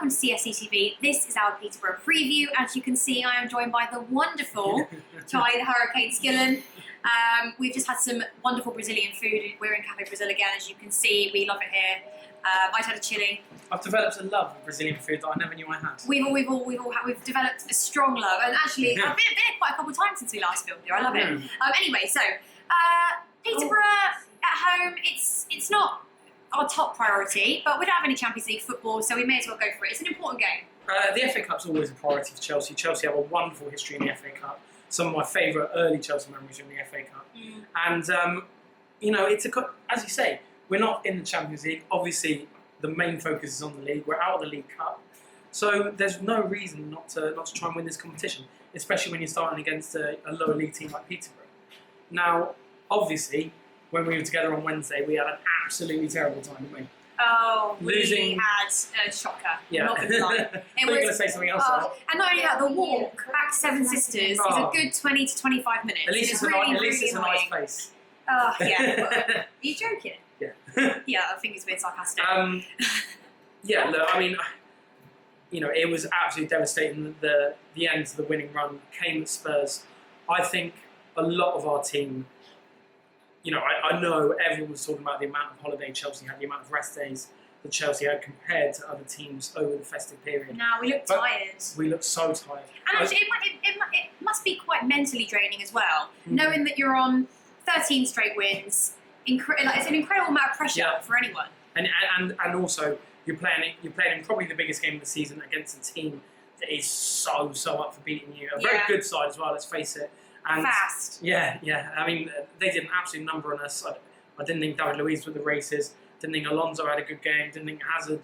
welcome to CSCTV. This is our Peterborough preview. As you can see, I am joined by the wonderful Charlie the Hurricane Skillen. We've just had some wonderful Brazilian food. We're in Cafe Brazil again, as you can see. We love it here. I've had a chili. I've developed a love of Brazilian food that I never knew I had. We've developed a strong love, and actually, I've been here quite a couple of times since we last filmed here. I love it. Anyway, so Peterborough at home. It's not our top priority, but we don't have any Champions League football, so we may as well go for it. It's an important game. The FA Cup's always a priority for Chelsea. Chelsea have a wonderful history in the FA Cup. Some of my favourite early Chelsea memories are in the FA Cup. And, you know, as you say, we're not in the Champions League. Obviously, the main focus is on the league. We're out of the League Cup. So there's no reason not to try and win this competition, especially when you're starting against a lower league team like Peterborough. Now, obviously, when we were together on Wednesday, we had an absolutely terrible time, didn't we? Oh, we had a shocker. Yeah. Not gonna lie. I thought you were going to say something else. And not only that, the walk back to Seven Sisters is a good 20 to 25 minutes. At least it's a nice place. Oh, yeah. Are you joking? Yeah. Yeah, I think it's a bit sarcastic. Yeah, look, I mean, you know, it was absolutely devastating. The end of the winning run came at Spurs. I think a lot of our team, you know, I know everyone was talking about the amount of holiday Chelsea had, the amount of rest days that Chelsea had compared to other teams over the festive period. No, we look tired. We look so tired. And actually, it must be quite mentally draining as well, knowing that you're on 13 straight wins. It's an incredible amount of pressure for anyone. And also, you're playing in probably the biggest game of the season against a team that is so up for beating you. A very good side as well, let's face it. And fast. Yeah. I mean, they did an absolute number on us. I didn't think David Luiz with the races. Didn't think Alonso had a good game. Didn't think Hazard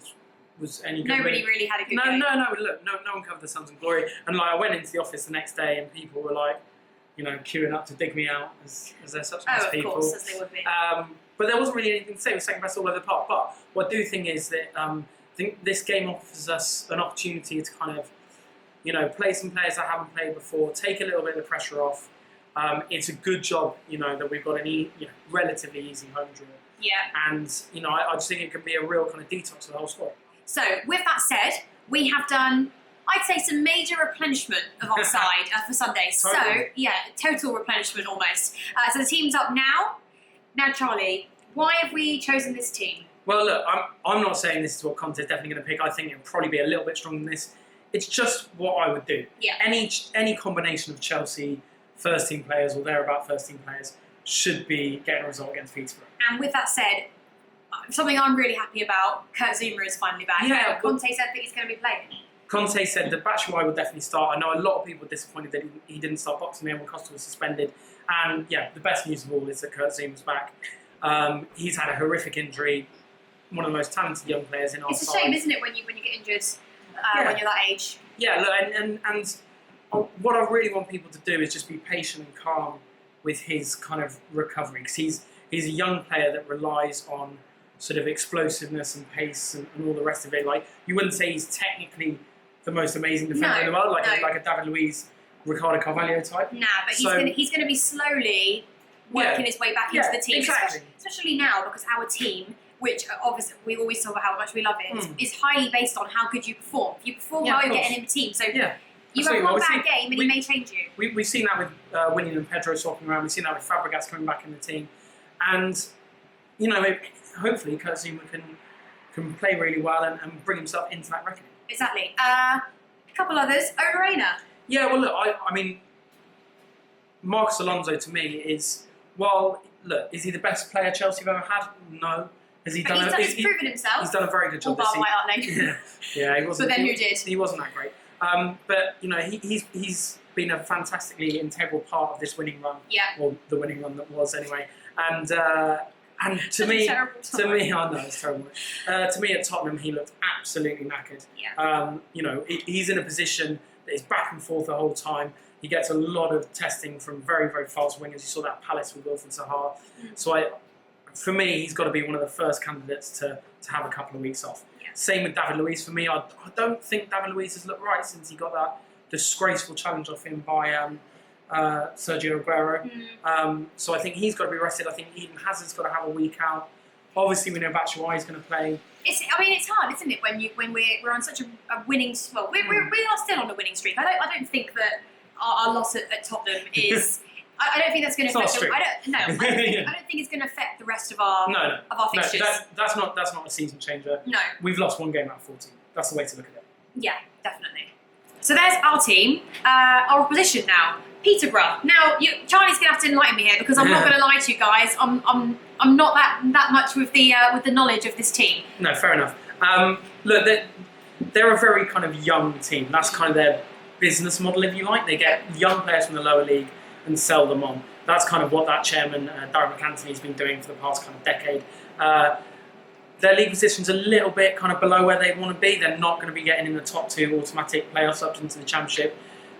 was any good. Nobody really had a good game. No. Look, no one covered the Sons and Glory. And like, I went into the office the next day, and people were like, you know, queuing up to dig me out, as they're such nice people. Of course, as they would be. But there wasn't really anything to say. It was second best all over the park. But what I do think is that I think this game offers us an opportunity to kind of, you know, play some players that haven't played before, take a little bit of the pressure off. It's a good job, you know, that we've got an relatively easy home draw. Yeah. And, you know, I just think it can be a real kind of detox for the whole squad. So, with that said, we have done, I'd say, some major replenishment of our side for Sunday. Totally. So, yeah, total replenishment almost. So the team's up now. Now, Charlie, why have we chosen this team? Well, look, I'm not saying this is what Conte's definitely going to pick. I think it'll probably be a little bit stronger than this. It's just what I would do. Yeah. Any combination of Chelsea first-team players or thereabout first-team players should be getting a result against Peterborough. And with that said, something I'm really happy about, Kurt Zuma is finally back. Yeah, Conte said that he's going to be playing. Conte said that Batshuayi would definitely start. I know a lot of people were disappointed that he didn't start boxing in when Costa was suspended. And yeah, the best news of all is that Kurt Zuma's back. He's had a horrific injury. One of the most talented young players in our side. It's a shame, isn't it, when you get injured when you're that age? Yeah, look, and what I really want people to do is just be patient and calm with his kind of recovery, because he's a young player that relies on sort of explosiveness and pace and all the rest of it. Like, you wouldn't say he's technically the most amazing defender in the world, like a David Luiz, Ricardo Carvalho type. Nah, but he's going to be slowly working his way back into the team, especially now, because our team, which obviously we always talk about how much we love it, is highly based on how good you perform. If you perform well, you're getting in the team. So you have one bad game and he may change you. We've seen that with Willian and Pedro swapping around. We've seen that with Fabregas coming back in the team. And, you know, hopefully Kurt Zuma can play really well and bring himself into that reckoning. Exactly. A couple others. Reina. Yeah, well, look, I mean, Marcos Alonso to me is, is he the best player Chelsea have ever had? No. He's proven himself. He's done a very good job this season. Yeah, he wasn't. But then who did? He wasn't that great. But you know, he's been a fantastically integral part of this winning run. Yeah. Or the winning run that was anyway. And to me, I know it's terrible. To me, at Tottenham, he looked absolutely knackered. Yeah. You know, he's in a position that is back and forth the whole time. He gets a lot of testing from very, very fast wingers. You saw that Palace with Wilfried Zaha. So for me, he's got to be one of the first candidates to have a couple of weeks off. Yeah. Same with David Luiz. For me, I don't think David Luiz has looked right since he got that disgraceful challenge off him by Sergio Aguero. So I think he's got to be rested. I think Eden Hazard's got to have a week out. Obviously, we know Batshuayi is going to play. It's hard, isn't it, when we're on such a winning. Well, we are still on a winning streak. I don't think that our loss at Tottenham is. I don't think that's going to affect. I don't think it's going to affect the rest of our fixtures. That's not a season changer. No, we've lost one game out of 14. That's the way to look at it. Yeah, definitely. So there's our team. Our opposition now, Peterborough. Now, Charlie's going to have to enlighten me here because I'm not going to lie to you guys. I'm not that much with the knowledge of this team. No, fair enough. Look, they're a very kind of young team. That's kind of their business model, if you like. They get young players from the lower league and sell them on. That's kind of what that chairman, Darren McAntony, has been doing for the past kind of decade. Their league position's a little bit kind of below where they want to be. They're not going to be getting in the top 2 automatic playoffs up into the Championship.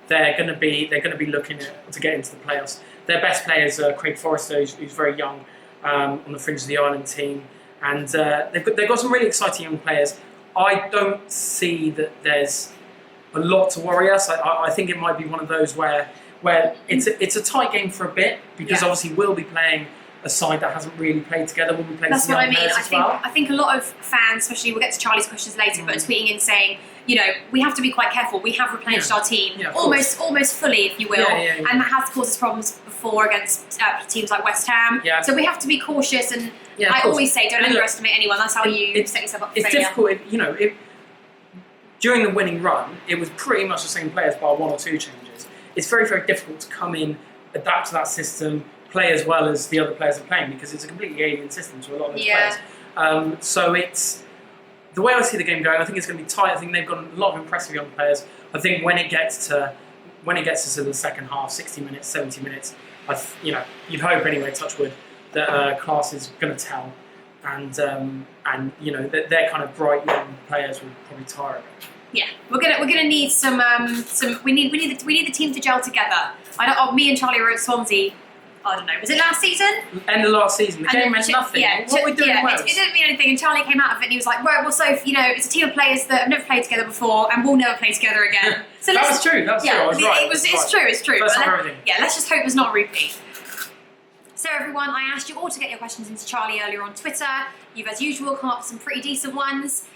They're going to be looking to get into the playoffs. Their best players are Craig Forrester, who's very young, on the fringe of the Ireland team, and they've got some really exciting young players. I don't see that there's a lot to worry us. I think it might be one of those where it's a tight game for a bit because obviously we'll be playing a side that hasn't really played together. We'll be playing. That's what I mean. Well. I think a lot of fans, especially we'll get to Charlie's questions later, but are tweeting in saying, we have to be quite careful. We have replenished our team almost fully, if you will, and that has caused us problems before against teams like West Ham. Yeah. So we have to be cautious, and I always say, don't underestimate anyone. That's how you set yourself up for failure. It's difficult. During the winning run, it was pretty much the same players by 1 or 2 changes. It's very, very difficult to come in, adapt to that system, play as well as the other players are playing because it's a completely alien system to a lot of those players. So it's the way I see the game going. I think it's going to be tight. I think they've got a lot of impressive young players. I think when it gets to the second half, 60 minutes, 70 minutes, you'd hope anyway, touch wood, that class is going to tell, and their kind of bright young players will probably tire of it. Yeah, we're gonna need some. We need the team to gel together. Me and Charlie were at Swansea. I don't know. Was it last season? End of last season. The game meant nothing. What were we doing in Wales? It didn't mean anything. And Charlie came out of it and he was like, "Right, well, so it's a team of players that have never played together before and will never play together again." So that was true. I was right. It's true. First time everything. Yeah, let's just hope it's not a repeat. So everyone, I asked you all to get your questions into Charlie earlier on Twitter. You've, as usual, come up with some pretty decent ones.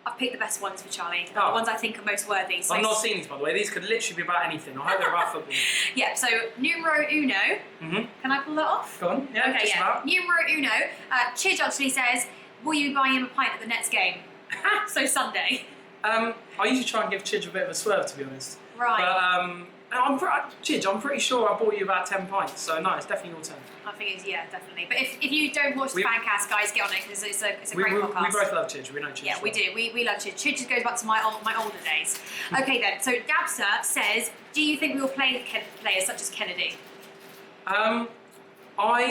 I've picked the best ones for Charlie, the ones I think are most worthy. So I've not seen these, by the way. These could literally be about anything. I hope they're about football. Yeah, so numero uno. Mm-hmm. Can I pull that off? Go on. Yeah, okay, just about. Numero uno. Chidge actually says, will you buy him a pint at the Nets game? So Sunday. I usually try and give Chidge a bit of a swerve, to be honest. Right. But Chidge, I'm pretty sure I bought you about 10 pints, so no, it's definitely your turn. I think it's, definitely. But if you don't watch the Fancast, guys, get on it because it's a great podcast. We both love Chidge. We know Chidge. Yeah, we do. We love Chidge. Chidge goes back to my older days. Okay then. So Dabster says, do you think we will play players such as Kennedy? We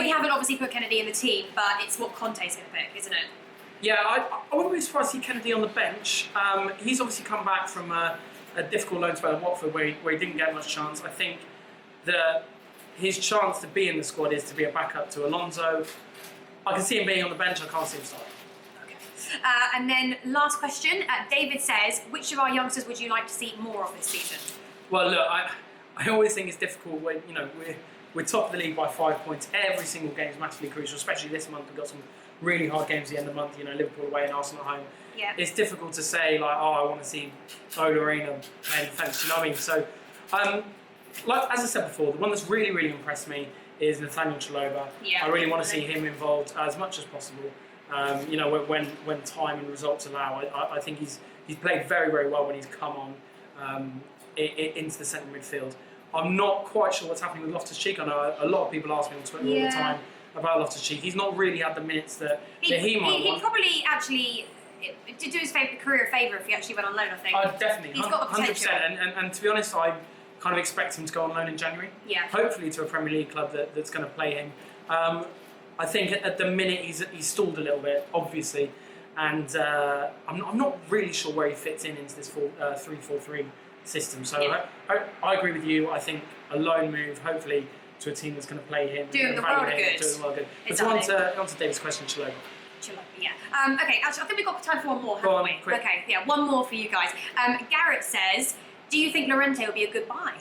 haven't obviously put Kennedy in the team, but it's what Conte's going to pick, isn't it? Yeah, I wouldn't be surprised to see Kennedy on the bench. He's obviously come back from a difficult loan spell at Watford where he didn't get much chance. I think that his chance to be in the squad is to be a backup to Alonso. I can see him being on the bench. I can't see him starting. Okay. And then last question. David says, which of our youngsters would you like to see more of this season? Well, look, I always think it's difficult when we're top of the league by 5 points. Every single game is massively crucial, especially this month. We've got some really hard games at the end of the month. Liverpool away and Arsenal at home. Yeah. It's difficult to say I want to see Arena playing defence. You know what I mean? So, as I said before, the one that's really, really impressed me is Nathaniel Chalobah. Yeah, I really want to see him involved as much as possible. When time and results allow, I think he's played very, very well when he's come on into the centre midfield. I'm not quite sure what's happening with Loftus-Cheek. I know a lot of people ask me on Twitter all the time about Loftus-Cheek. He's not really had the minutes that he might want. He'd probably actually to do his career a favour if he actually went on loan, I think. Definitely. He's got the potential. 100%. And to be honest, I kind of expect him to go on loan in January. Yeah. Hopefully to a Premier League club that's going to play him. I think at the minute he's stalled a little bit, obviously, and I'm not really sure where he fits into this 3-4-3 system. So I agree with you. I think a loan move, hopefully, to a team that's going to play him. Doing the world good. But on to David's question, Chalobah. Yeah. Okay, actually, I think we've got time for one more, haven't we? Quick. Okay, yeah, one more for you guys. Garrett says, do you think Llorente will be a good buy?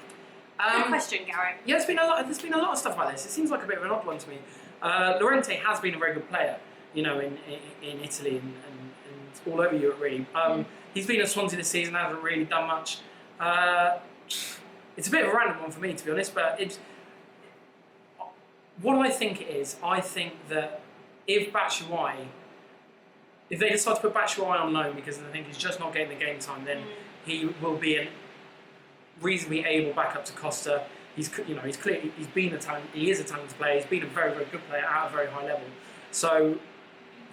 Good question, Garrett. Yeah, there's been a lot of stuff like this. It seems like a bit of an odd one to me. Llorente has been a very good player, you know, in Italy and all over Europe really. He's been at Swansea this season, hasn't really done much. It's a bit of a random one for me, to be honest, but it's what I think it is. I think that if they decide to put Batshuayi on loan because they think he's just not getting the game time, then he will be a reasonably able backup to Costa. He's been a talent. He is a talented player. He's been a very, very good player at a very high level. So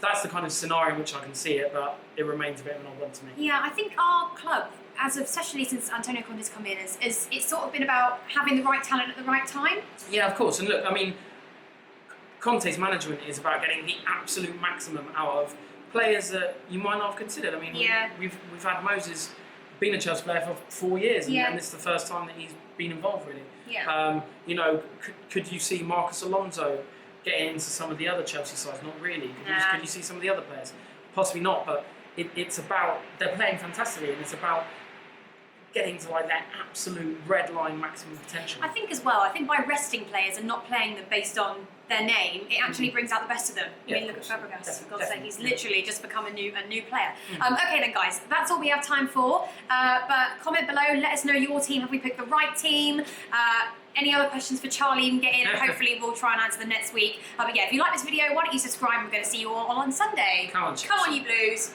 that's the kind of scenario in which I can see it, but it remains a bit of an odd one to me. Yeah, I think our club, especially since Antonio Conte's come in, it's sort of been about having the right talent at the right time. Yeah, of course. And look, I mean, Conte's management is about getting the absolute maximum out of players that you might not have considered. I mean, we've had Moses been a Chelsea player for 4 years, and this is the first time that he's been involved really. Yeah. You know, could you see Marcus Alonso getting into some of the other Chelsea sides? Not really. Could you see some of the other players? Possibly not, but it's about, they're playing fantastically, and it's about getting to like their absolute red line maximum potential. I think as well, by resting players and not playing them based on their name, it actually brings out the best of them. I mean, look at Fabregas, for God's sake, he's literally just become a new player. Okay then guys, that's all we have time for. But comment below, let us know your team. Have we picked the right team? Any other questions for Charlie, you can get in. Hopefully we'll try and answer them next week. But yeah, if you like this video, why don't you subscribe? We're going to see you all on Sunday. Come on, you Blues.